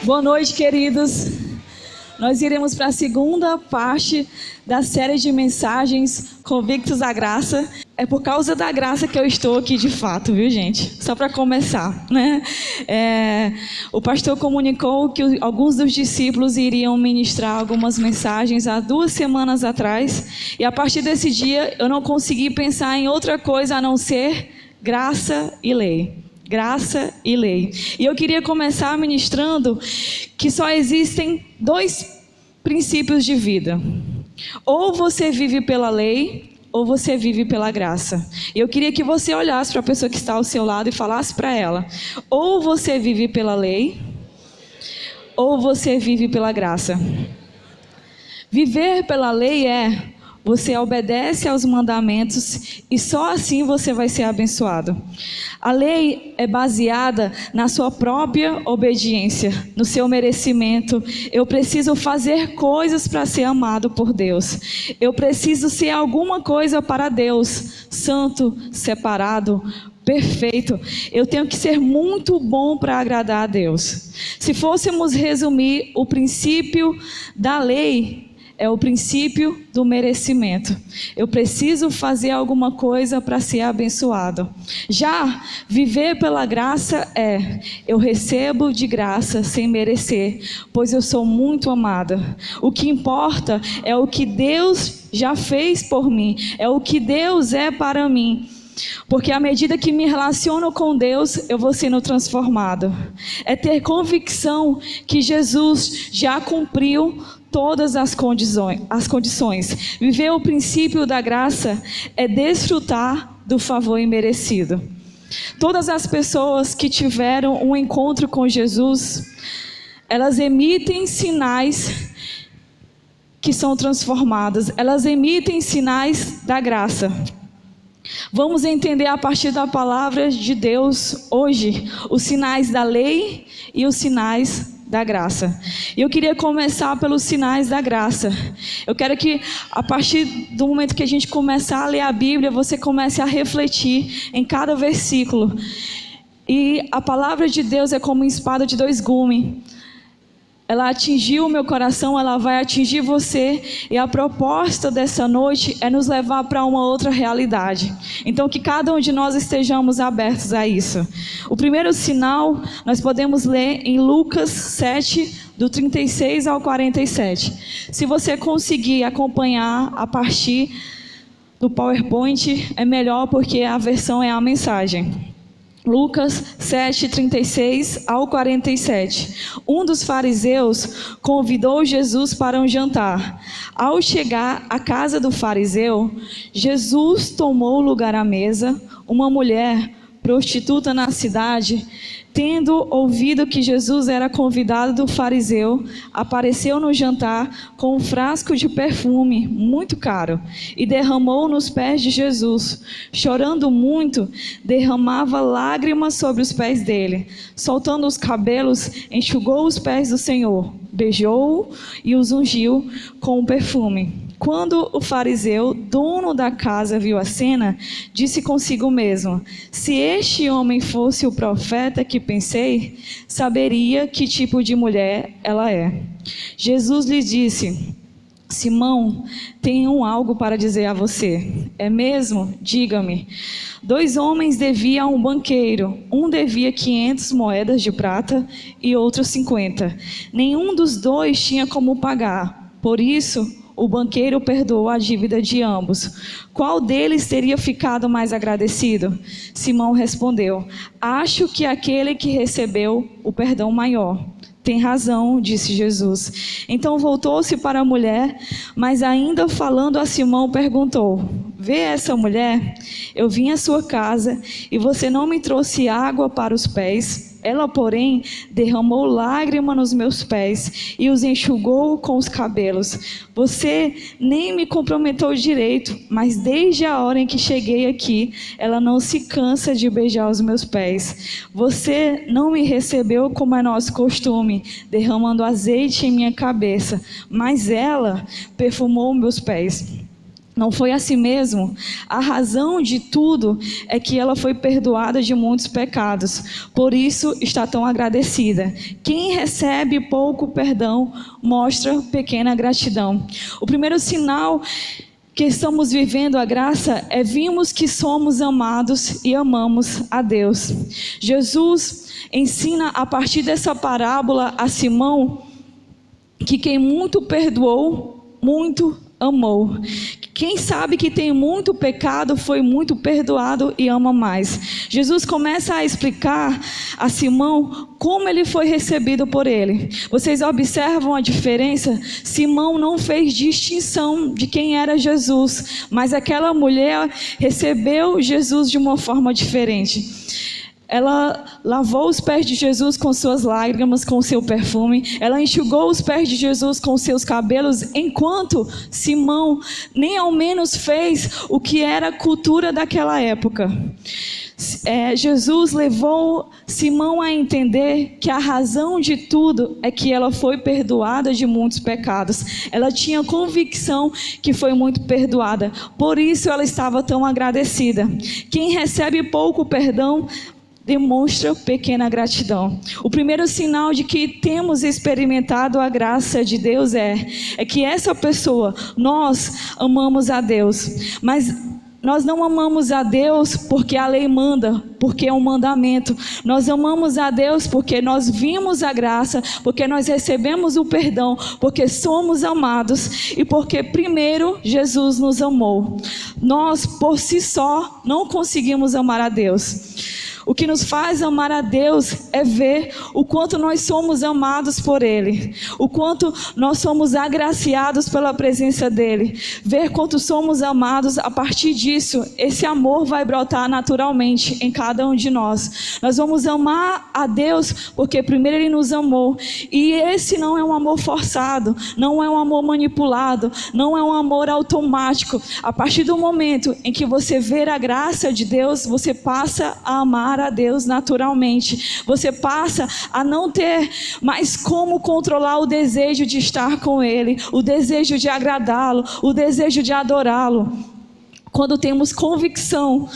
Boa noite, queridos. Nós iremos para a segunda parte da série de mensagens Convictos à Graça. É por causa da graça que eu estou aqui de fato, viu, gente? Só para começar, né? O pastor comunicou que alguns dos discípulos iriam ministrar algumas mensagens há 2 semanas atrás. E a partir desse dia eu não consegui pensar em outra coisa a não ser graça e lei. Graça e lei. E eu queria começar ministrando que só existem 2 princípios de vida. Ou você vive pela lei, ou você vive pela graça. E eu queria que você olhasse para a pessoa que está ao seu lado e falasse para ela: ou você vive pela lei, ou você vive pela graça. Viver pela lei é: você obedece aos mandamentos e só assim você vai ser abençoado. A lei é baseada na sua própria obediência, no seu merecimento. Eu preciso fazer coisas para ser amado por Deus. Eu preciso ser alguma coisa para Deus, santo, separado, perfeito. Eu tenho que ser muito bom para agradar a Deus. Se fôssemos resumir o princípio da lei, é o princípio do merecimento. Eu preciso fazer alguma coisa para ser abençoado. Já viver pela graça é: eu recebo de graça sem merecer, pois eu sou muito amada. O que importa é o que Deus já fez por mim, é o que Deus é para mim. Porque à medida que me relaciono com Deus, eu vou sendo transformado. É ter convicção que Jesus já cumpriu todas as condições. Viver o princípio da graça é desfrutar do favor imerecido. Todas as pessoas que tiveram um encontro com Jesus, elas emitem sinais que são transformadas. Elas emitem sinais da graça. Vamos entender a partir da palavra de Deus hoje os sinais da lei e os sinais da graça. E eu queria começar pelos sinais da graça. Eu quero que a partir do momento que a gente começar a ler a Bíblia, você comece a refletir em cada versículo. E a palavra de Deus é como uma espada de 2 gumes. Ela atingiu o meu coração, ela vai atingir você. E a proposta dessa noite é nos levar para uma outra realidade. Então que cada um de nós estejamos abertos a isso. O primeiro sinal nós podemos ler em Lucas 7, do 36 ao 47. Se você conseguir acompanhar a partir do PowerPoint, é melhor, porque a versão é a mensagem. Lucas 7, 36 ao 47. Um dos fariseus convidou Jesus para um jantar. Ao chegar à casa do fariseu, Jesus tomou lugar à mesa. Uma mulher prostituta na cidade, tendo ouvido que Jesus era convidado do fariseu, apareceu no jantar com um frasco de perfume muito caro e derramou nos pés de Jesus. Chorando muito, derramava lágrimas sobre os pés dele. Soltando os cabelos, enxugou os pés do Senhor, beijou-o e os ungiu com o perfume. Quando o fariseu, dono da casa, viu a cena, disse consigo mesmo: se este homem fosse o profeta que pensei, saberia que tipo de mulher ela é. Jesus lhe disse: Simão, tenho algo para dizer a você. É mesmo? Diga-me. 2 homens deviam a um banqueiro. Um devia 500 moedas de prata e outro 50. Nenhum dos 2 tinha como pagar. Por isso, o banqueiro perdoou a dívida de ambos. Qual deles teria ficado mais agradecido? Simão respondeu: acho que aquele que recebeu o perdão maior. Tem razão, disse Jesus. Então voltou-se para a mulher, mas ainda falando a Simão, perguntou: vê essa mulher? Eu vim à sua casa e você não me trouxe água para os pés. Ela, porém, derramou lágrima nos meus pés e os enxugou com os cabelos. Você nem me cumprimentou direito, mas desde a hora em que cheguei aqui, ela não se cansa de beijar os meus pés. Você não me recebeu como é nosso costume, derramando azeite em minha cabeça, mas ela perfumou meus pés. Não foi assim mesmo? A razão de tudo é que ela foi perdoada de muitos pecados. Por isso está tão agradecida. Quem recebe pouco perdão mostra pequena gratidão. O primeiro sinal que estamos vivendo a graça é vimos que somos amados e amamos a Deus. Jesus ensina a partir dessa parábola a Simão que quem muito perdoou, muito amou. Quem sabe que tem muito pecado foi muito perdoado e ama mais. Jesus começa a explicar a Simão como ele foi recebido por ele. Vocês observam a diferença? Simão não fez distinção de quem era Jesus, mas aquela mulher recebeu Jesus de uma forma diferente. Ela lavou os pés de Jesus com suas lágrimas, com seu perfume. Ela enxugou os pés de Jesus com seus cabelos, enquanto Simão nem ao menos fez o que era a cultura daquela época. Jesus levou Simão a entender que a razão de tudo é que ela foi perdoada de muitos pecados. Ela tinha convicção que foi muito perdoada. Por isso ela estava tão agradecida. Quem recebe pouco perdão demonstra pequena gratidão. O primeiro sinal de que temos experimentado a graça de Deus é que essa pessoa, nós amamos a Deus, mas nós não amamos a Deus porque a lei manda, porque é um mandamento. Nós amamos a Deus porque nós vimos a graça, porque nós recebemos o perdão, porque somos amados e porque primeiro Jesus nos amou. Nós por si só não conseguimos amar a Deus. O que nos faz amar a Deus é ver o quanto nós somos amados por Ele, o quanto nós somos agraciados pela presença dEle, ver quanto somos amados. A partir disso, esse amor vai brotar naturalmente em cada um de nós. Nós vamos amar a Deus porque primeiro Ele nos amou, e esse não é um amor forçado, não é um amor manipulado, não é um amor automático. A partir do momento em que você vê a graça de Deus, você passa a amar a Deus naturalmente. Você passa a não ter mais como controlar o desejo de estar com Ele, o desejo de agradá-lo, o desejo de adorá-lo. Quando temos convicção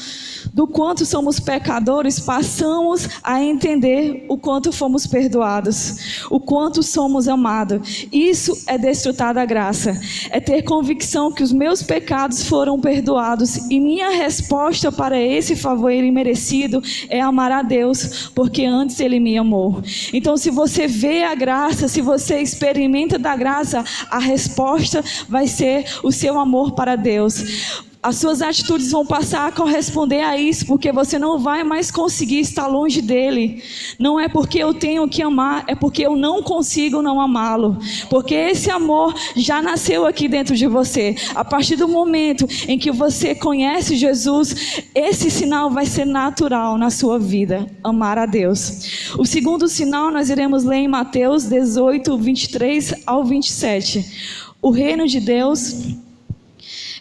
do quanto somos pecadores, passamos a entender o quanto fomos perdoados, o quanto somos amados. Isso é desfrutar da graça, é ter convicção que os meus pecados foram perdoados, e minha resposta para esse favor imerecido é amar a Deus, porque antes Ele me amou. Então, se você vê a graça, se você experimenta da graça, a resposta vai ser o seu amor para Deus. As suas atitudes vão passar a corresponder a isso, porque você não vai mais conseguir estar longe dele. Não é porque eu tenho que amar, é porque eu não consigo não amá-lo. Porque esse amor já nasceu aqui dentro de você. A partir do momento em que você conhece Jesus, esse sinal vai ser natural na sua vida, amar a Deus. O segundo sinal nós iremos ler em Mateus 18, 23 ao 27. O reino de Deus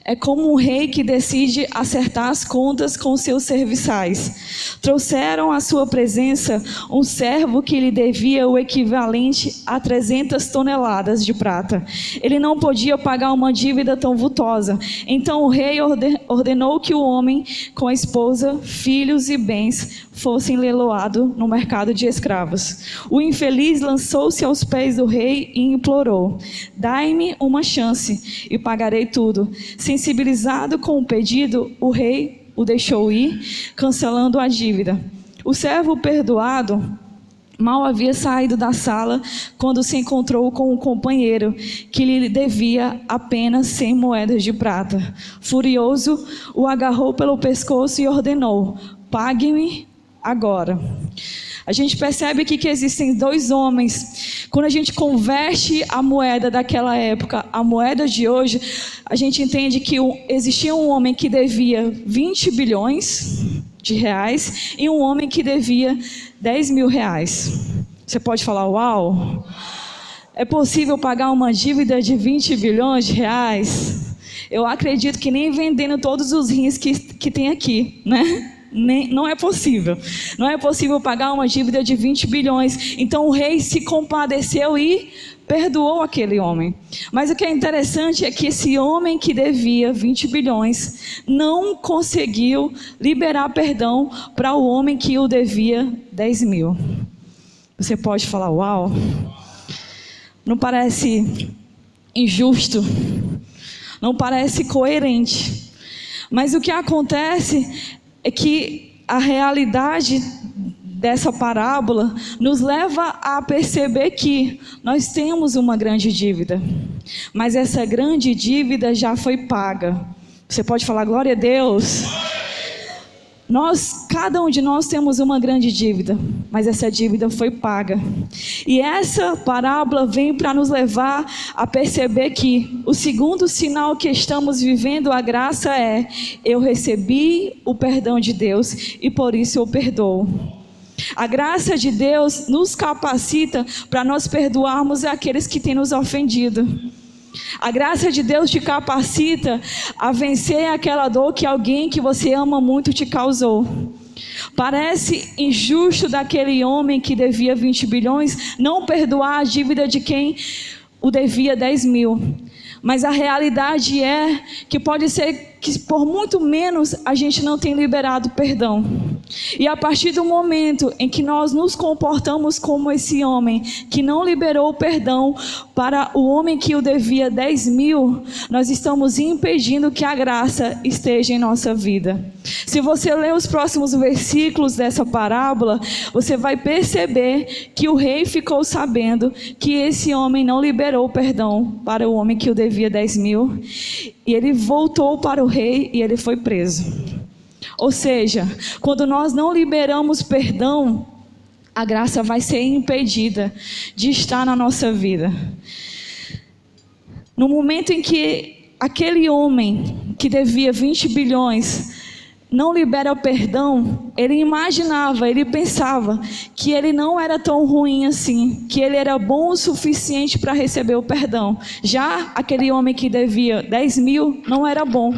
é como um rei que decide acertar as contas com seus serviçais. Trouxeram à sua presença um servo que lhe devia o equivalente a 300 toneladas de prata. Ele não podia pagar uma dívida tão vultosa. Então o rei ordenou que o homem, com a esposa, filhos e bens, fossem leiloados no mercado de escravos. O infeliz lançou-se aos pés do rei e implorou: dai-me uma chance e pagarei tudo. Sensibilizado com o pedido, o rei o deixou ir, cancelando a dívida. O servo perdoado mal havia saído da sala quando se encontrou com um companheiro que lhe devia apenas 100 moedas de prata. Furioso, o agarrou pelo pescoço e ordenou: pague-me agora. A gente percebe aqui que existem dois homens. Quando a gente converte a moeda daquela época, a moeda de hoje, a gente entende que existia um homem que devia 20 bilhões de reais e um homem que devia 10 mil reais. Você pode falar: uau, é possível pagar uma dívida de 20 bilhões de reais? Eu acredito que nem vendendo todos os rins que tem aqui, né? Não é possível. Não é possível pagar uma dívida de 20 bilhões. Então o rei se compadeceu e perdoou aquele homem. Mas o que é interessante é que esse homem que devia 20 bilhões não conseguiu liberar perdão para o homem que o devia 10 mil. Você pode falar, uau, não parece injusto, não parece coerente. Mas o que acontece é que a realidade dessa parábola nos leva a perceber que nós temos uma grande dívida, mas essa grande dívida já foi paga. Você pode falar glória a Deus. Cada um de nós temos uma grande dívida, mas essa dívida foi paga. E essa parábola vem para nos levar a perceber que o segundo sinal que estamos vivendo a graça é: eu recebi o perdão de Deus e por isso eu perdoo. A graça de Deus nos capacita para nós perdoarmos aqueles que têm nos ofendido. A graça de Deus te capacita a vencer aquela dor que alguém que você ama muito te causou. Parece injusto daquele homem que devia 20 bilhões não perdoar a dívida de quem o devia 10 mil. Mas a realidade é que pode ser que por muito menos a gente não tenha liberado perdão. E a partir do momento em que nós nos comportamos como esse homem que não liberou o perdão para o homem que o devia 10 mil, nós estamos impedindo que a graça esteja em nossa vida. Se você ler os próximos versículos dessa parábola, você vai perceber que o rei ficou sabendo que esse homem não liberou o perdão para o homem que o devia 10 mil. E ele voltou para o rei e ele foi preso. Ou seja, quando nós não liberamos perdão, a graça vai ser impedida de estar na nossa vida. No momento em que aquele homem que devia 20 bilhões não libera o perdão, ele imaginava, ele pensava que ele não era tão ruim assim, que ele era bom o suficiente para receber o perdão. Já aquele homem que devia 10 mil não era bom.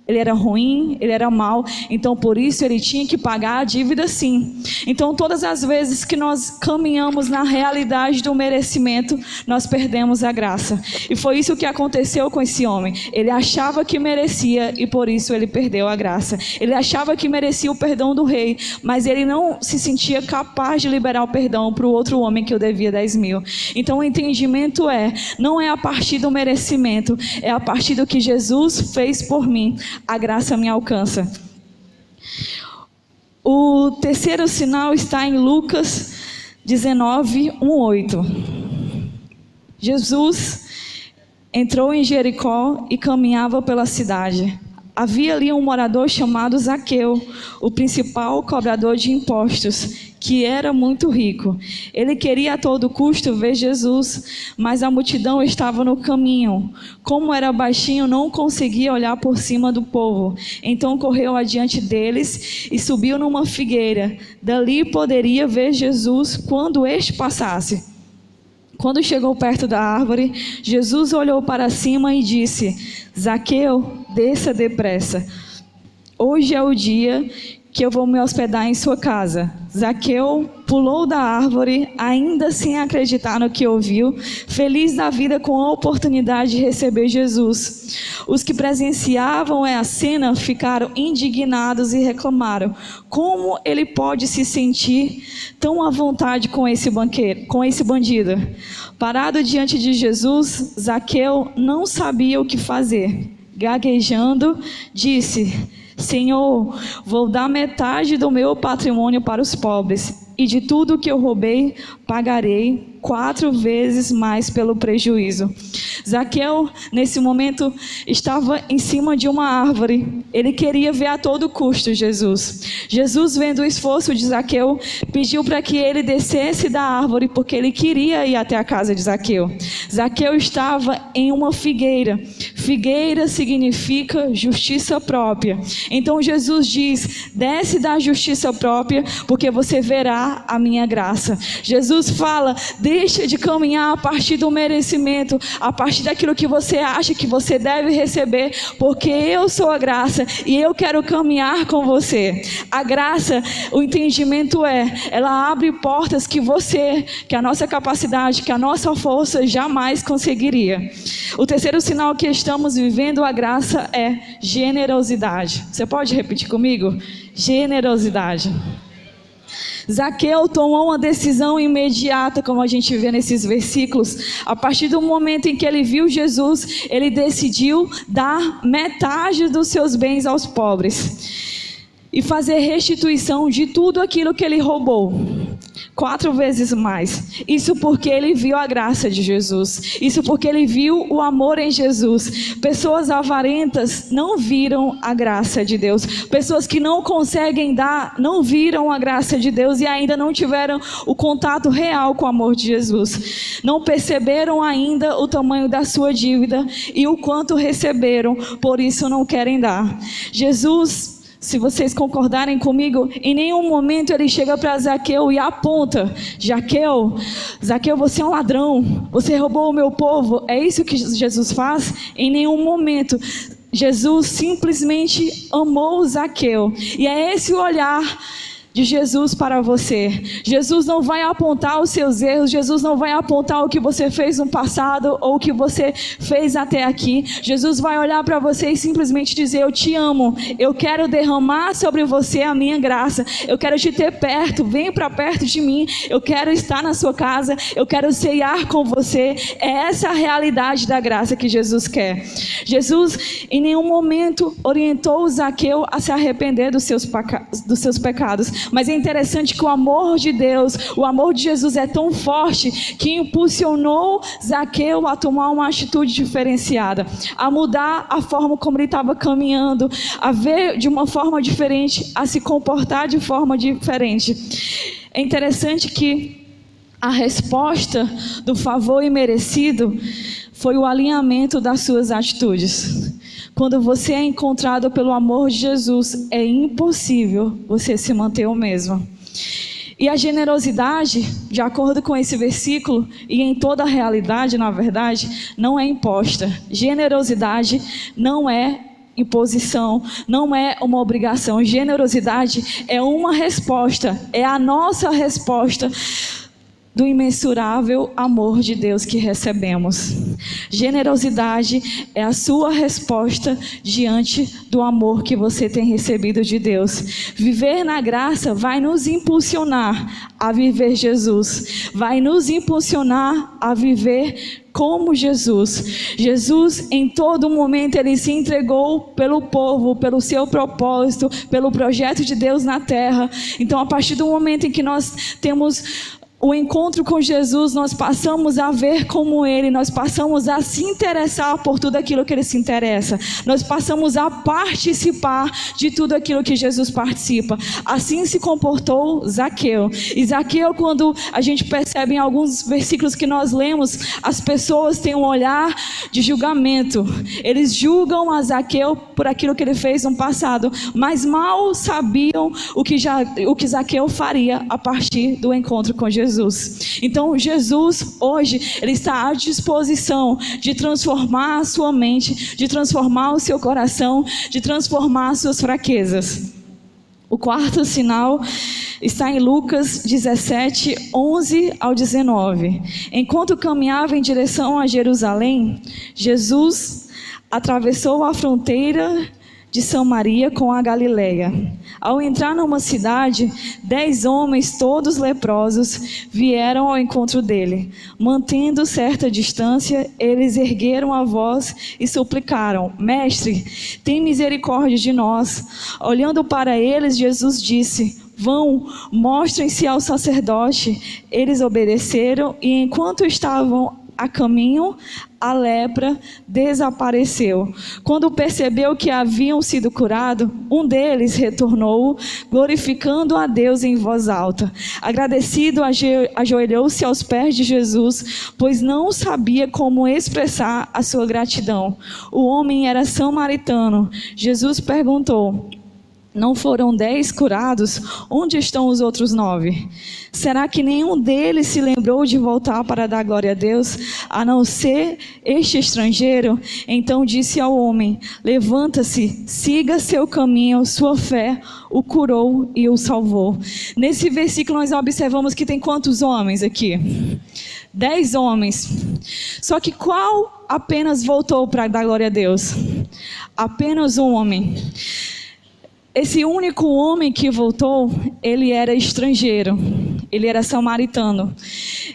Ele era ruim, ele era mau, então por isso ele tinha que pagar a dívida sim. Então todas as vezes que nós caminhamos na realidade do merecimento, nós perdemos a graça. E foi isso que aconteceu com esse homem. Ele achava que merecia e por isso ele perdeu a graça. Ele achava que merecia o perdão do rei, mas ele não se sentia capaz de liberar o perdão para o outro homem que o devia 10 mil. Então o entendimento não é a partir do merecimento, é a partir do que Jesus fez por mim. A graça me alcança. O terceiro sinal está em Lucas 19, 1:8. Jesus entrou em Jericó e caminhava pela cidade. Havia ali um morador chamado Zaqueu, o principal cobrador de impostos, que era muito rico. Ele queria a todo custo ver Jesus, mas a multidão estava no caminho. Como era baixinho, não conseguia olhar por cima do povo. Então correu adiante deles e subiu numa figueira. Dali poderia ver Jesus quando este passasse. Quando chegou perto da árvore, Jesus olhou para cima e disse: Zaqueu, desça depressa. Hoje é o dia que eu vou me hospedar em sua casa. Zaqueu pulou da árvore, ainda sem acreditar no que ouviu, feliz da vida com a oportunidade de receber Jesus. Os que presenciavam a cena ficaram indignados e reclamaram: como ele pode se sentir tão à vontade com esse bandido? Parado diante de Jesus, Zaqueu não sabia o que fazer. Gaguejando, disse: Senhor, vou dar metade do meu patrimônio para os pobres, e de tudo que eu roubei, pagarei 4 vezes mais pelo prejuízo. Zaqueu, nesse momento, estava em cima de uma árvore. Ele queria ver a todo custo Jesus. Jesus, vendo o esforço de Zaqueu, pediu para que ele descesse da árvore, porque ele queria ir até a casa de Zaqueu. Zaqueu estava em uma figueira. Figueira significa justiça própria. Então Jesus diz: desce da justiça própria, porque você verá a minha graça. Jesus fala: Deixa de caminhar a partir do merecimento, a partir daquilo que você acha que você deve receber, porque eu sou a graça e eu quero caminhar com você. A graça, o entendimento ela abre portas que a nossa capacidade, que a nossa força jamais conseguiria. O terceiro sinal que estamos vivendo a graça é generosidade. Você pode repetir comigo? Generosidade. Zaqueu tomou uma decisão imediata, como a gente vê nesses versículos. A partir do momento em que ele viu Jesus, ele decidiu dar metade dos seus bens aos pobres e fazer restituição de tudo aquilo que ele roubou, 4 vezes mais. Isso porque ele viu a graça de Jesus. Isso porque ele viu o amor em Jesus. Pessoas avarentas não viram a graça de Deus. Pessoas que não conseguem dar, não viram a graça de Deus e ainda não tiveram o contato real com o amor de Jesus. Não perceberam ainda o tamanho da sua dívida e o quanto receberam, por isso não querem dar. Jesus, se vocês concordarem comigo, em nenhum momento ele chega para Zaqueu e aponta: Zaqueu, você é um ladrão, você roubou o meu povo. É isso que Jesus faz? Em nenhum momento. Jesus simplesmente amou Zaqueu. E é esse o olhar de Jesus para você. Jesus não vai apontar os seus erros, Jesus não vai apontar o que você fez no passado ou o que você fez até aqui. Jesus vai olhar para você e simplesmente dizer: eu te amo, eu quero derramar sobre você a minha graça, eu quero te ter perto, vem para perto de mim, eu quero estar na sua casa, eu quero ceiar com você. É essa a realidade da graça que Jesus quer. Jesus em nenhum momento orientou Zaqueu a se arrepender dos seus pecados. Mas é interessante que o amor de Deus, o amor de Jesus é tão forte que impulsionou Zaqueu a tomar uma atitude diferenciada, a mudar a forma como ele estava caminhando, a ver de uma forma diferente, a se comportar de forma diferente. É interessante que a resposta do favor imerecido foi o alinhamento das suas atitudes. Quando você é encontrado pelo amor de Jesus, é impossível você se manter o mesmo. E a generosidade, de acordo com esse versículo, e em toda a realidade, na verdade, não é imposta. Generosidade não é imposição, não é uma obrigação. Generosidade é uma resposta, é a nossa resposta do imensurável amor de Deus que recebemos. Generosidade é a sua resposta diante do amor que você tem recebido de Deus. Viver na graça vai nos impulsionar a viver Jesus, vai nos impulsionar a viver como Jesus. Jesus, em todo momento, ele se entregou pelo povo, pelo seu propósito, pelo projeto de Deus na terra. Então, a partir do momento em que nós temos o encontro com Jesus, nós passamos a ver como Ele, nós passamos a se interessar por tudo aquilo que Ele se interessa, nós passamos a participar de tudo aquilo que Jesus participa. Assim se comportou Zaqueu. E Zaqueu, quando a gente percebe em alguns versículos que nós lemos, as pessoas têm um olhar de julgamento, eles julgam a Zaqueu por aquilo que ele fez no passado, mas mal sabiam o que Zaqueu faria a partir do encontro com Jesus. Então Jesus hoje, ele está à disposição de transformar a sua mente, de transformar o seu coração, de transformar as suas fraquezas. O quarto sinal está em Lucas 17, 11 ao 19. Enquanto caminhava em direção a Jerusalém, Jesus atravessou a fronteira de Samaria com a Galileia. Ao entrar numa cidade, 10 homens, todos leprosos, vieram ao encontro dele. Mantendo certa distância, eles ergueram a voz e suplicaram: Mestre, tem misericórdia de nós. Olhando para eles, Jesus disse: Vão, mostrem-se ao sacerdote. Eles obedeceram e enquanto estavam a caminho, a lepra desapareceu. Quando percebeu que haviam sido curados, um deles retornou, glorificando a Deus em voz alta. Agradecido, ajoelhou-se aos pés de Jesus, pois não sabia como expressar a sua gratidão. O homem era samaritano. Jesus perguntou: não foram 10 curados? Onde estão os outros 9? Será que nenhum deles se lembrou de voltar para dar glória a Deus, a não ser este estrangeiro? Então disse ao homem: levanta-se, siga seu caminho, sua fé o curou e o salvou. Nesse versículo nós observamos que tem quantos homens aqui? 10 homens. Só que qual apenas voltou para dar glória a Deus? Apenas um homem. Esse único homem que voltou, ele era estrangeiro, ele era samaritano.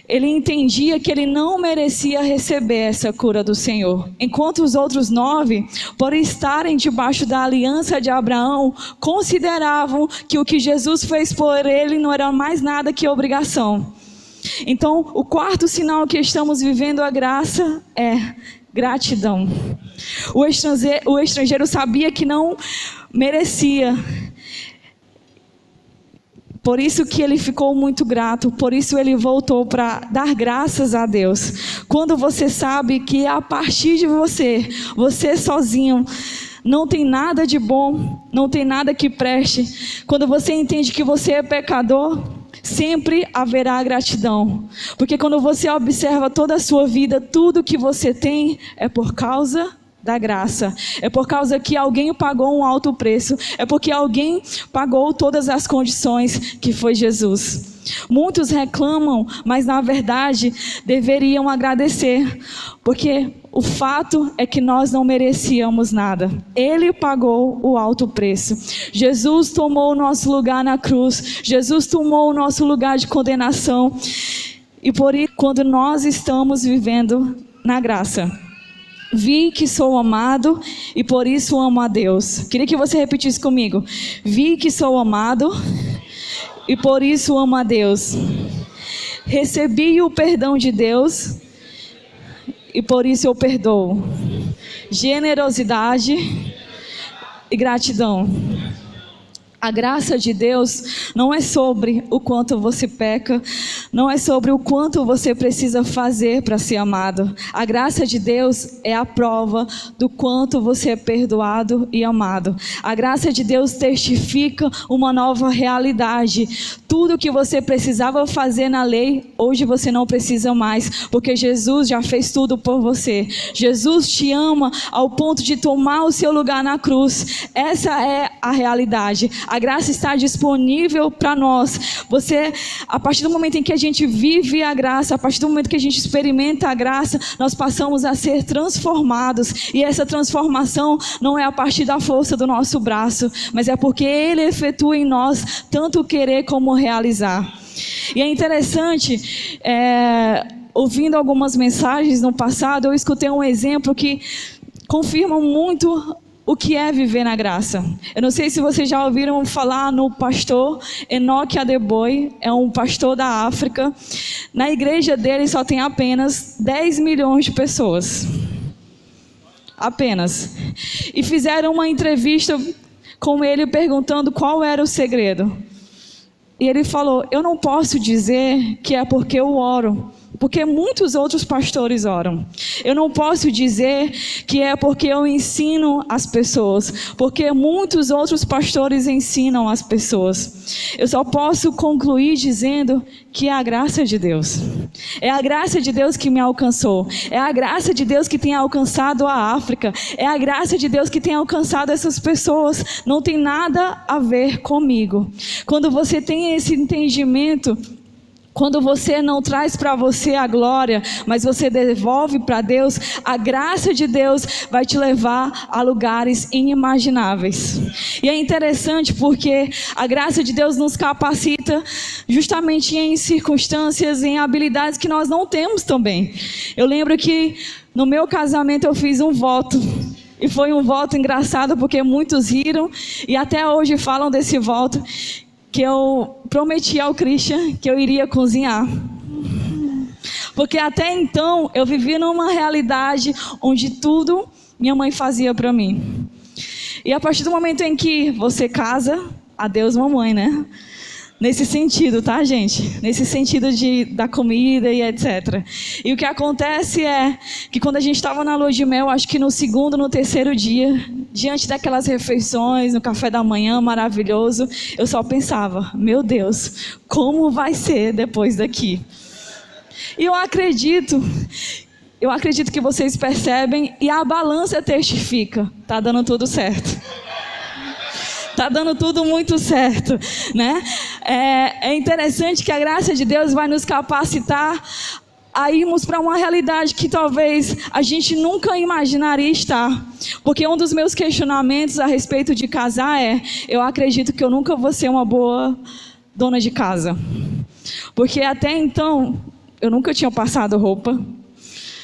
Ele entendia que ele não merecia receber essa cura do Senhor. Enquanto os outros 9, por estarem debaixo da aliança de Abraão, consideravam que o que Jesus fez por ele não era mais nada que obrigação. Então, o quarto sinal que estamos vivendo a graça é gratidão. O estrangeiro sabia que não merecia. Por isso que ele ficou muito grato, por isso ele voltou para dar graças a Deus. Quando você sabe que a partir de você sozinho, não tem nada de bom, não tem nada que preste. Quando você entende que você é pecador, sempre haverá gratidão. Porque quando você observa toda a sua vida, tudo que você tem é por causa da graça. É por causa que alguém pagou um alto preço. É porque alguém pagou todas as condições, que foi Jesus. Muitos reclamam, mas na verdade deveriam agradecer. Porque o fato é que nós não merecíamos nada. Ele pagou o alto preço. Jesus tomou o nosso lugar na cruz. Jesus tomou o nosso lugar de condenação. E por isso, quando nós estamos vivendo na graça, vi que sou amado e por isso amo a Deus. Queria que você repetisse comigo. Vi que sou amado e por isso amo a Deus. Recebi o perdão de Deus e por isso eu perdoo. Generosidade e gratidão. A graça de Deus não é sobre o quanto você peca, não é sobre o quanto você precisa fazer para ser amado. A graça de Deus é a prova do quanto você é perdoado e amado. A graça de Deus testifica uma nova realidade. Tudo que você precisava fazer na lei, hoje você não precisa mais, porque Jesus já fez tudo por você. Jesus te ama ao ponto de tomar o seu lugar na cruz. Essa é a realidade. A graça está disponível para nós. A partir do momento em que a gente vive a graça, a partir do momento que a gente experimenta a graça, nós passamos a ser transformados. E essa transformação não é a partir da força do nosso braço, mas é porque Ele efetua em nós tanto querer como realizar. E é interessante, ouvindo algumas mensagens no passado, eu escutei um exemplo que confirma muito o que é viver na graça. Eu não sei se vocês já ouviram falar no pastor Enoch Adeboye, é um pastor da África. Na igreja dele só tem apenas 10 milhões de pessoas. Apenas. E fizeram uma entrevista com ele perguntando qual era o segredo. E ele falou: eu não posso dizer que é porque eu oro, porque muitos outros pastores oram. Eu não posso dizer que é porque eu ensino as pessoas, porque muitos outros pastores ensinam as pessoas. Eu só posso concluir dizendo que é a graça de Deus. É a graça de Deus que me alcançou. É a graça de Deus que tem alcançado a África. É a graça de Deus que tem alcançado essas pessoas. Não tem nada a ver comigo. Quando você tem esse entendimento, quando você não traz para você a glória, mas você devolve para Deus, a graça de Deus vai te levar a lugares inimagináveis. E é interessante porque a graça de Deus nos capacita justamente em circunstâncias, em habilidades que nós não temos também. Eu lembro que no meu casamento eu fiz um voto. E foi um voto engraçado porque muitos riram e até hoje falam desse voto, que eu prometi ao Christian que eu iria cozinhar. Porque até então eu vivia numa realidade onde tudo minha mãe fazia para mim. E a partir do momento em que você casa, adeus mamãe, né? Nesse sentido, tá, gente? Nesse sentido da comida e etc. E o que acontece é que quando a gente estava na lua de mel, acho que no segundo, no terceiro dia, diante daquelas refeições, no café da manhã maravilhoso, eu só pensava, meu Deus, como vai ser depois daqui? E eu acredito que vocês percebem e a balança testifica, tá dando tudo certo. Tá dando tudo muito certo, né? É interessante que a graça de Deus vai nos capacitar a irmos para uma realidade que talvez a gente nunca imaginaria estar. Porque um dos meus questionamentos a respeito de casar eu acredito que eu nunca vou ser uma boa dona de casa. Porque até então, eu nunca tinha passado roupa.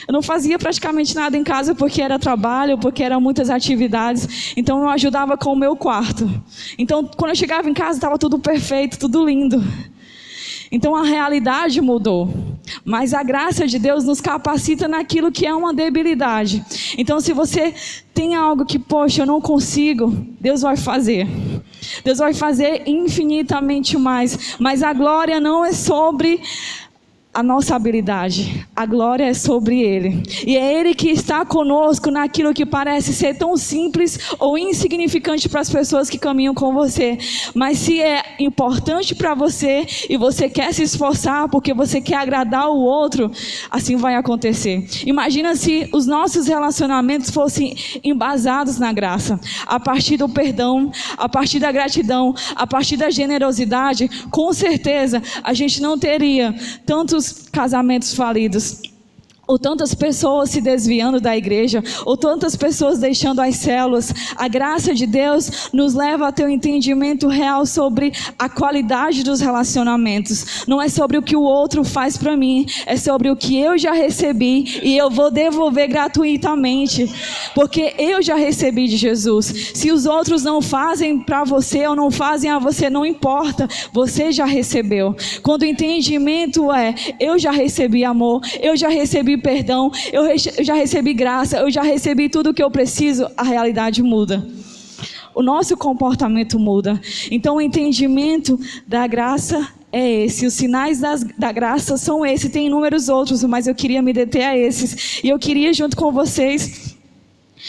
Eu não fazia praticamente nada em casa porque era trabalho, porque eram muitas atividades. Então eu ajudava com o meu quarto. Então quando eu chegava em casa estava tudo perfeito, tudo lindo. Então a realidade mudou. Mas a graça de Deus nos capacita naquilo que é uma debilidade. Então se você tem algo que, poxa, eu não consigo, Deus vai fazer. Deus vai fazer infinitamente mais. Mas a glória não é sobre a nossa habilidade, a glória é sobre Ele. E é Ele que está conosco naquilo que parece ser tão simples ou insignificante para as pessoas que caminham com você. Mas se é importante para você e você quer se esforçar porque você quer agradar o outro, assim vai acontecer. Imagina se os nossos relacionamentos fossem embasados na graça, a partir do perdão, a partir da gratidão, a partir da generosidade. Com certeza a gente não teria tantos casamentos falidos, ou tantas pessoas se desviando da igreja, ou tantas pessoas deixando as células. A graça de Deus nos leva a ter um entendimento real sobre a qualidade dos relacionamentos. Não é sobre o que o outro faz para mim, é sobre o que eu já recebi e eu vou devolver gratuitamente, porque eu já recebi de Jesus. Se os outros não fazem para você ou não fazem a você, não importa, você já recebeu. Quando o entendimento eu já recebi amor, eu já recebi perdão, eu já recebi graça, eu já recebi tudo o que eu preciso, a realidade muda. O nosso comportamento muda. Então o entendimento da graça é esse. Os sinais da graça são esses. Tem inúmeros outros, mas eu queria me deter a esses. E eu queria, junto com vocês,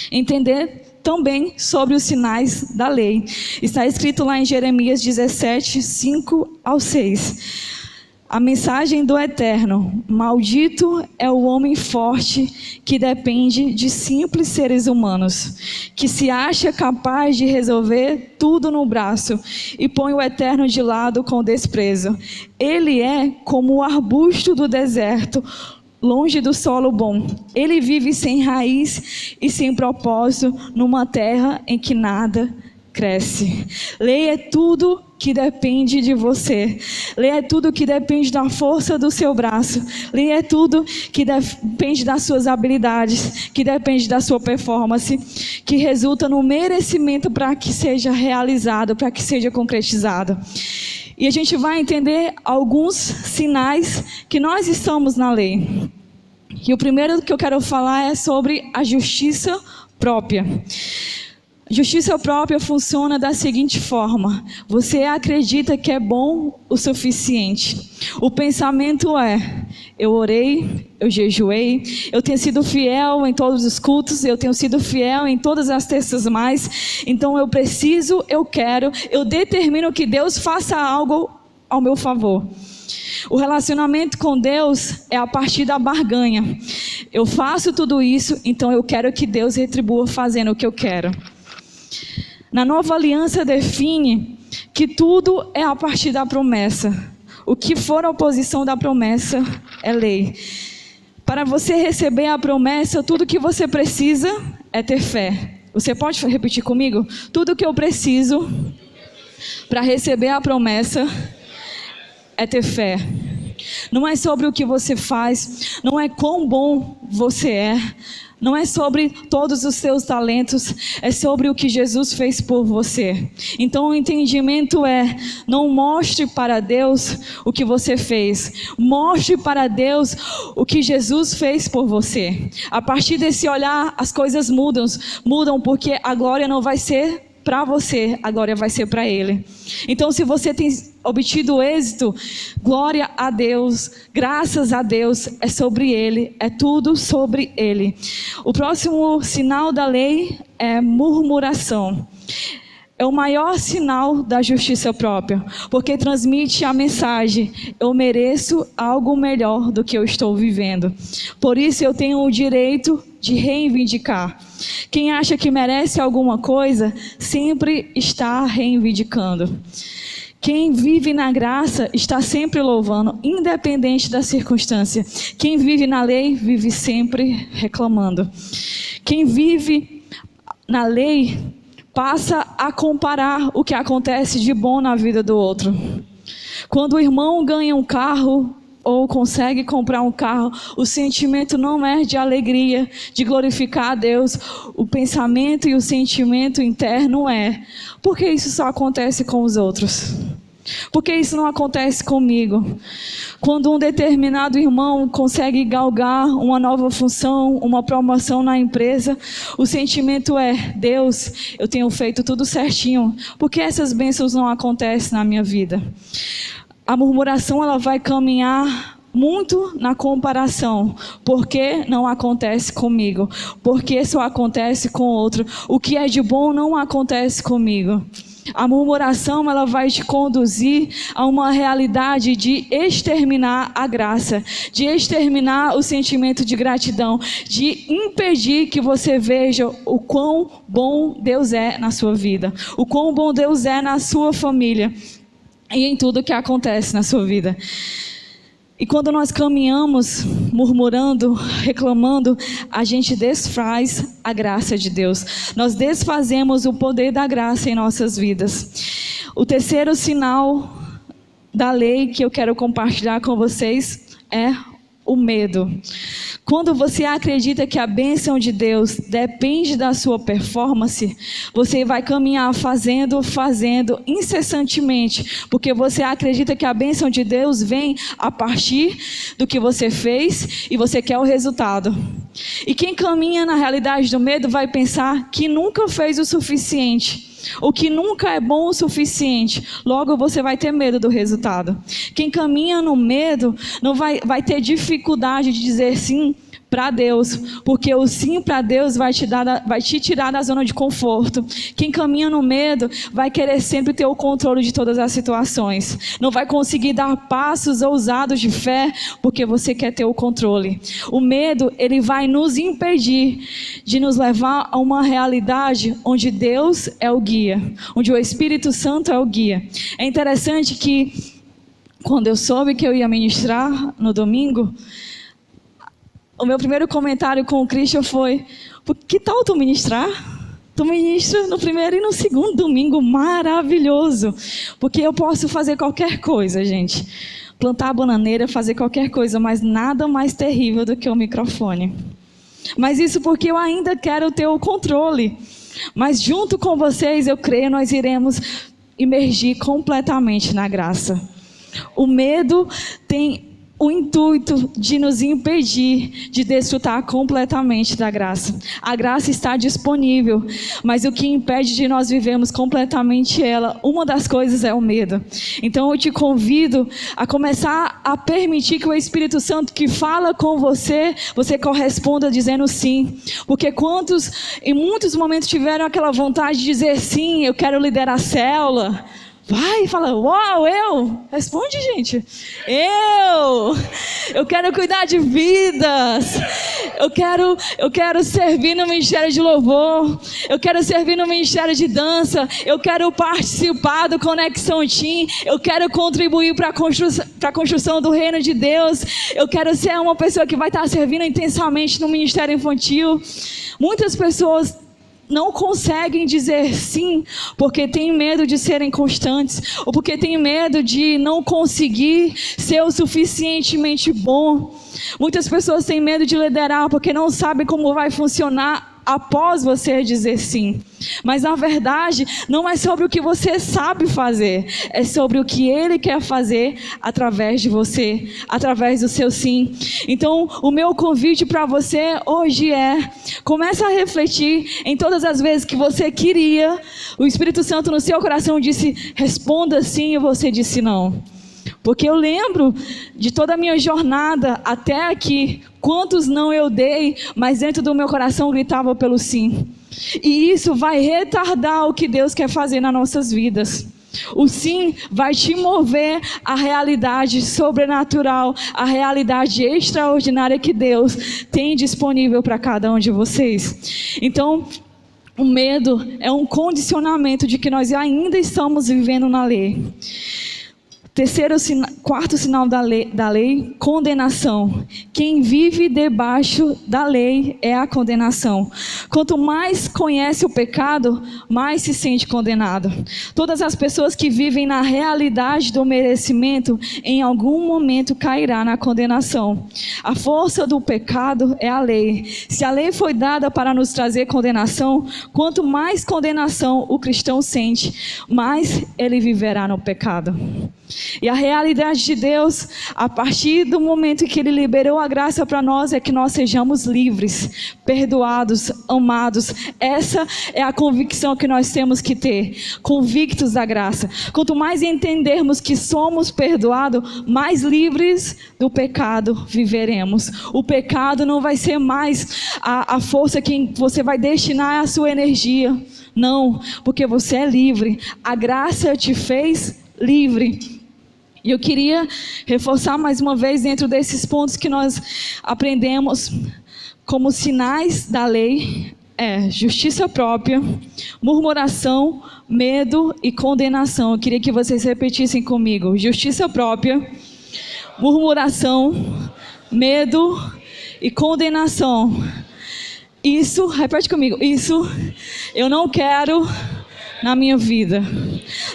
entender também sobre os sinais da lei. Está escrito lá em Jeremias 17, 5 ao 6. A mensagem do Eterno: maldito é o homem forte que depende de simples seres humanos, que se acha capaz de resolver tudo no braço e põe o Eterno de lado com desprezo. Ele é como o arbusto do deserto, longe do solo bom. Ele vive sem raiz e sem propósito, numa terra em que nada cresce. Lei é tudo que depende de você. Lei é tudo que depende da força do seu braço. Lei é tudo que depende das suas habilidades, que depende da sua performance, que resulta no merecimento para que seja realizado, para que seja concretizado. E a gente vai entender alguns sinais que nós estamos na lei. E o primeiro que eu quero falar é sobre a justiça própria. Justiça própria funciona da seguinte forma: você acredita que é bom o suficiente. O pensamento eu orei, eu jejuei, eu tenho sido fiel em todos os cultos, eu tenho sido fiel em todas as terças mais, então eu preciso, eu quero, eu determino que Deus faça algo ao meu favor. O relacionamento com Deus é a partir da barganha. Eu faço tudo isso, então eu quero que Deus retribua fazendo o que eu quero. Na nova aliança define que tudo é a partir da promessa. O que for a oposição da promessa é lei. Para você receber a promessa, tudo que você precisa é ter fé. Você pode repetir comigo? Tudo que eu preciso para receber a promessa é ter fé. Não é sobre o que você faz, não é quão bom você é, não é sobre todos os seus talentos, é sobre o que Jesus fez por você. Então o entendimento não mostre para Deus o que você fez, mostre para Deus o que Jesus fez por você. A partir desse olhar, as coisas mudam porque a glória não vai ser para você, a glória vai ser para Ele. Então se você tem obtido êxito, glória a Deus, graças a Deus, é sobre Ele, é tudo sobre Ele. O próximo sinal da lei é murmuração. É o maior sinal da justiça própria, porque transmite a mensagem: eu mereço algo melhor do que eu estou vivendo. Por isso eu tenho o direito de reivindicar. Quem acha que merece alguma coisa, sempre está reivindicando. Quem vive na graça está sempre louvando, independente da circunstância. Quem vive na lei, vive sempre reclamando. Quem vive na lei passa a comparar o que acontece de bom na vida do outro. Quando o irmão ganha um carro ou consegue comprar um carro, o sentimento não é de alegria, de glorificar a Deus. O pensamento e o sentimento interno é: por que isso só acontece com os outros? Por que isso não acontece comigo? Quando um determinado irmão consegue galgar uma nova função, uma promoção na empresa, o sentimento é: Deus, eu tenho feito tudo certinho, por que essas bênçãos não acontecem na minha vida? A murmuração, ela vai caminhar muito na comparação. Por que não acontece comigo? Por que só acontece com outro? O que é de bom não acontece comigo. A murmuração, ela vai te conduzir a uma realidade de exterminar a graça, de exterminar o sentimento de gratidão, de impedir que você veja o quão bom Deus é na sua vida, o quão bom Deus é na sua família e em tudo que acontece na sua vida. E quando nós caminhamos murmurando, reclamando, a gente desfaz a graça de Deus. Nós desfazemos o poder da graça em nossas vidas. O terceiro sinal da lei que eu quero compartilhar com vocês é o medo. Quando você acredita que a bênção de Deus depende da sua performance, você vai caminhar fazendo incessantemente, porque você acredita que a bênção de Deus vem a partir do que você fez e você quer o resultado. E quem caminha na realidade do medo vai pensar que nunca fez o suficiente, o que nunca é bom o suficiente. Logo você vai ter medo do resultado. Quem caminha no medo não vai ter dificuldade de dizer sim para Deus, porque o sim para Deus vai te tirar da zona de conforto. Quem caminha no medo vai querer sempre ter o controle de todas as situações. Não vai conseguir dar passos ousados de fé, porque você quer ter o controle. O medo, ele vai nos impedir de nos levar a uma realidade onde Deus é o guia, onde o Espírito Santo é o guia. É interessante que quando eu soube que eu ia ministrar no domingo, o meu primeiro comentário com o Christian foi: que tal tu ministrar? Tu ministra no primeiro e no segundo domingo, maravilhoso. Porque eu posso fazer qualquer coisa, gente. Plantar a bananeira, fazer qualquer coisa, mas nada mais terrível do que o microfone. Mas isso porque eu ainda quero ter o controle. Mas junto com vocês, eu creio, nós iremos imergir completamente na graça. O medo tem o intuito de nos impedir de desfrutar completamente da graça. A graça está disponível, mas o que impede de nós vivermos completamente ela, uma das coisas é o medo. Então eu te convido a começar a permitir que o Espírito Santo que fala com você, você corresponda dizendo sim. Porque quantos em muitos momentos tiveram aquela vontade de dizer sim, eu quero liderar a célula. Vai e fala: uau, eu? Responde, gente. Eu quero cuidar de vidas. Eu quero servir no ministério de louvor. Eu quero servir no ministério de dança. Eu quero participar do Conexão Team. Eu quero contribuir para a construção do reino de Deus. Eu quero ser uma pessoa que vai estar servindo intensamente no ministério infantil. Muitas pessoas não conseguem dizer sim, porque têm medo de serem constantes, ou porque têm medo de não conseguir ser o suficientemente bom. Muitas pessoas têm medo de liderar, porque não sabem como vai funcionar após você dizer sim. Mas na verdade, não é sobre o que você sabe fazer, é sobre o que Ele quer fazer através de você, através do seu sim. Então, o meu convite para você hoje comece a refletir em todas as vezes que você queria, o Espírito Santo no seu coração disse, responda sim, e você disse não. Porque eu lembro de toda a minha jornada até aqui, quantos não eu dei, mas dentro do meu coração gritava pelo sim. E isso vai retardar o que Deus quer fazer nas nossas vidas. O sim vai te mover à realidade sobrenatural, à realidade extraordinária que Deus tem disponível para cada um de vocês. Então, o medo é um condicionamento de que nós ainda estamos vivendo na lei. Quarto sinal da lei, condenação. Quem vive debaixo da lei é a condenação. Quanto mais conhece o pecado, mais se sente condenado. Todas as pessoas que vivem na realidade do merecimento, em algum momento cairá na condenação. A força do pecado é a lei. Se a lei foi dada para nos trazer condenação, quanto mais condenação o cristão sente, mais ele viverá no pecado. E a realidade de Deus, a partir do momento que Ele liberou a graça para nós, é que nós sejamos livres, perdoados, amados. Essa é a convicção que nós temos que ter, convictos da graça. Quanto mais entendermos que somos perdoados, mais livres do pecado viveremos. O pecado não vai ser mais a força que você vai destinar à sua energia. Não, porque você é livre. A graça te fez livre. E eu queria reforçar mais uma vez dentro desses pontos que nós aprendemos como sinais da lei, justiça própria, murmuração, medo e condenação. Eu queria que vocês repetissem comigo: justiça própria, murmuração, medo e condenação. Isso, repete comigo, isso eu não quero na minha vida.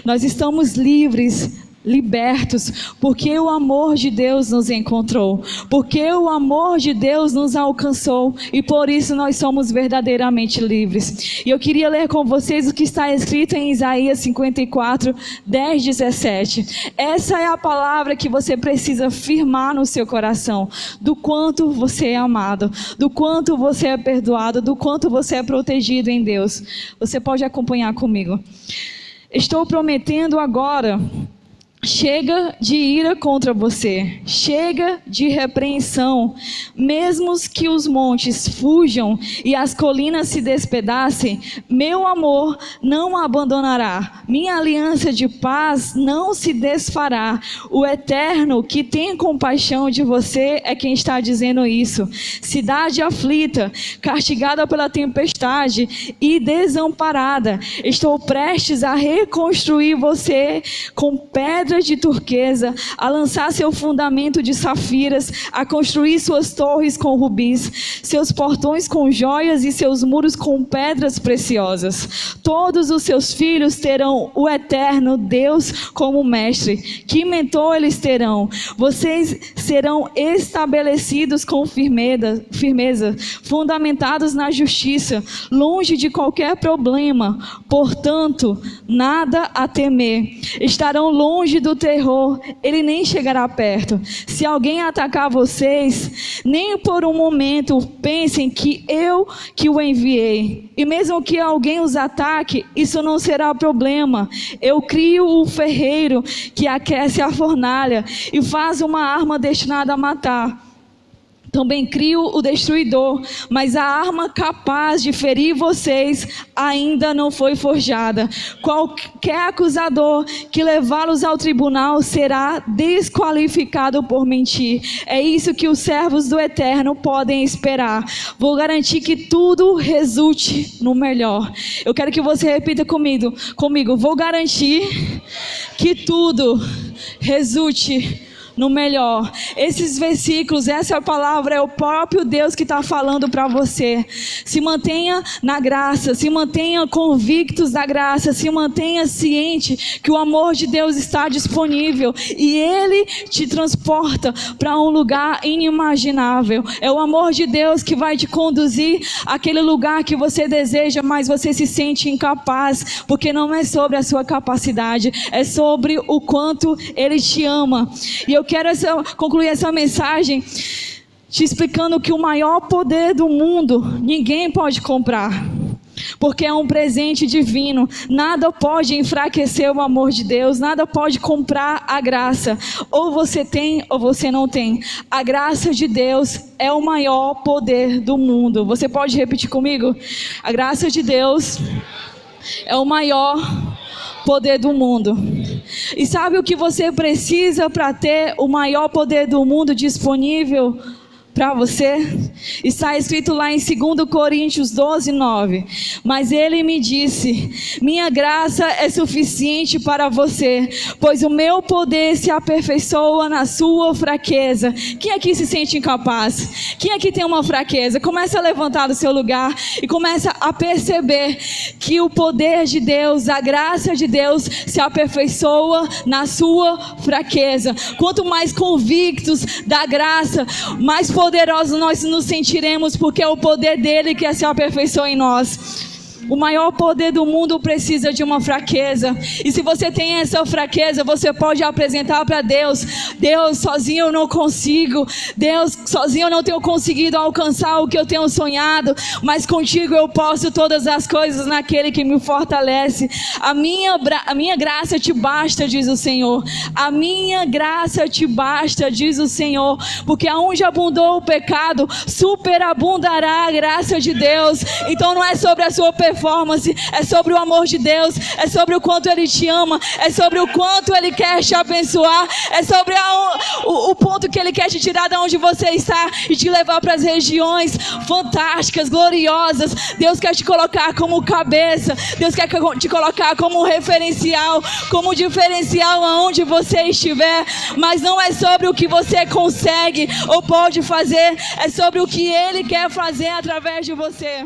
Nós estamos livres, libertos, porque o amor de Deus nos encontrou, porque o amor de Deus nos alcançou, e por isso nós somos verdadeiramente livres. E eu queria ler com vocês o que está escrito em Isaías 54, 10, 17. Essa é a palavra que você precisa firmar no seu coração, do quanto você é amado, do quanto você é perdoado, do quanto você é protegido em Deus. Você pode acompanhar comigo. Estou prometendo agora: chega de ira contra você, chega de repreensão. Mesmo que os montes fujam e as colinas se despedacem, meu amor não abandonará, minha aliança de paz não se desfará. O Eterno, que tem compaixão de você, é quem está dizendo isso. Cidade aflita, castigada pela tempestade e desamparada, estou prestes a reconstruir você com pedras de turquesa, a lançar seu fundamento de safiras, a construir suas torres com rubis, seus portões com joias e seus muros com pedras preciosas. Todos os seus filhos terão o Eterno Deus como mestre. Que mentor eles terão? Vocês serão estabelecidos com firmeza, fundamentados na justiça, longe de qualquer problema. Portanto, nada a temer. Estarão longe do terror, ele nem chegará perto. Se alguém atacar vocês, nem por um momento pensem que eu que o enviei. E mesmo que alguém os ataque, isso não será problema. Eu crio o ferreiro que aquece a fornalha e faz uma arma destinada a matar. Também crio o destruidor, mas a arma capaz de ferir vocês ainda não foi forjada. Qualquer acusador que levá-los ao tribunal será desqualificado por mentir. É isso que os servos do Eterno podem esperar. Vou garantir que tudo resulte no melhor. Eu quero que você repita comigo. Vou garantir que tudo resulte no melhor. Esses versículos, essa palavra é o próprio Deus que está falando para você. Se mantenha na graça, se mantenha convictos da graça, se mantenha ciente que o amor de Deus está disponível e Ele te transporta para um lugar inimaginável. É o amor de Deus que vai te conduzir àquele lugar que você deseja, mas você se sente incapaz, porque não é sobre a sua capacidade, é sobre o quanto Ele te ama. E eu quero concluir essa mensagem te explicando que o maior poder do mundo ninguém pode comprar, porque é um presente divino. Nada pode enfraquecer o amor de Deus, nada pode comprar a graça. Ou você tem ou você não tem. A graça de Deus é o maior poder do mundo. Você pode repetir comigo? A graça de Deus é o maior poder do mundo. E sabe o que você precisa para ter o maior poder do mundo disponível para você? Está escrito lá em 2 Coríntios 12:9. Mas ele me disse: minha graça é suficiente para você, pois o meu poder se aperfeiçoa na sua fraqueza. Quem aqui se sente incapaz? Quem aqui tem uma fraqueza? Começa a levantar do seu lugar e começa a perceber que o poder de Deus, a graça de Deus se aperfeiçoa na sua fraqueza. Quanto mais convictos da graça, mais poderosos nós nos sentiremos, porque é o poder dele que se aperfeiçoa em nós. O maior poder do mundo precisa de uma fraqueza. E se você tem essa fraqueza, você pode apresentar para Deus: Deus, sozinho eu não consigo. Deus, sozinho eu não tenho conseguido alcançar o que eu tenho sonhado. Mas contigo eu posso todas as coisas naquele que me fortalece. A minha graça te basta, diz o Senhor. A minha graça te basta, diz o Senhor. Porque aonde abundou o pecado, superabundará a graça de Deus. Então não é sobre a sua performance, é sobre o amor de Deus, é sobre o quanto Ele te ama, é sobre o quanto Ele quer te abençoar, é sobre o ponto que Ele quer te tirar de onde você está e te levar para as regiões fantásticas, gloriosas. Deus quer te colocar como cabeça, Deus quer te colocar como referencial, como diferencial aonde você estiver. Mas não é sobre o que você consegue ou pode fazer, é sobre o que Ele quer fazer através de você.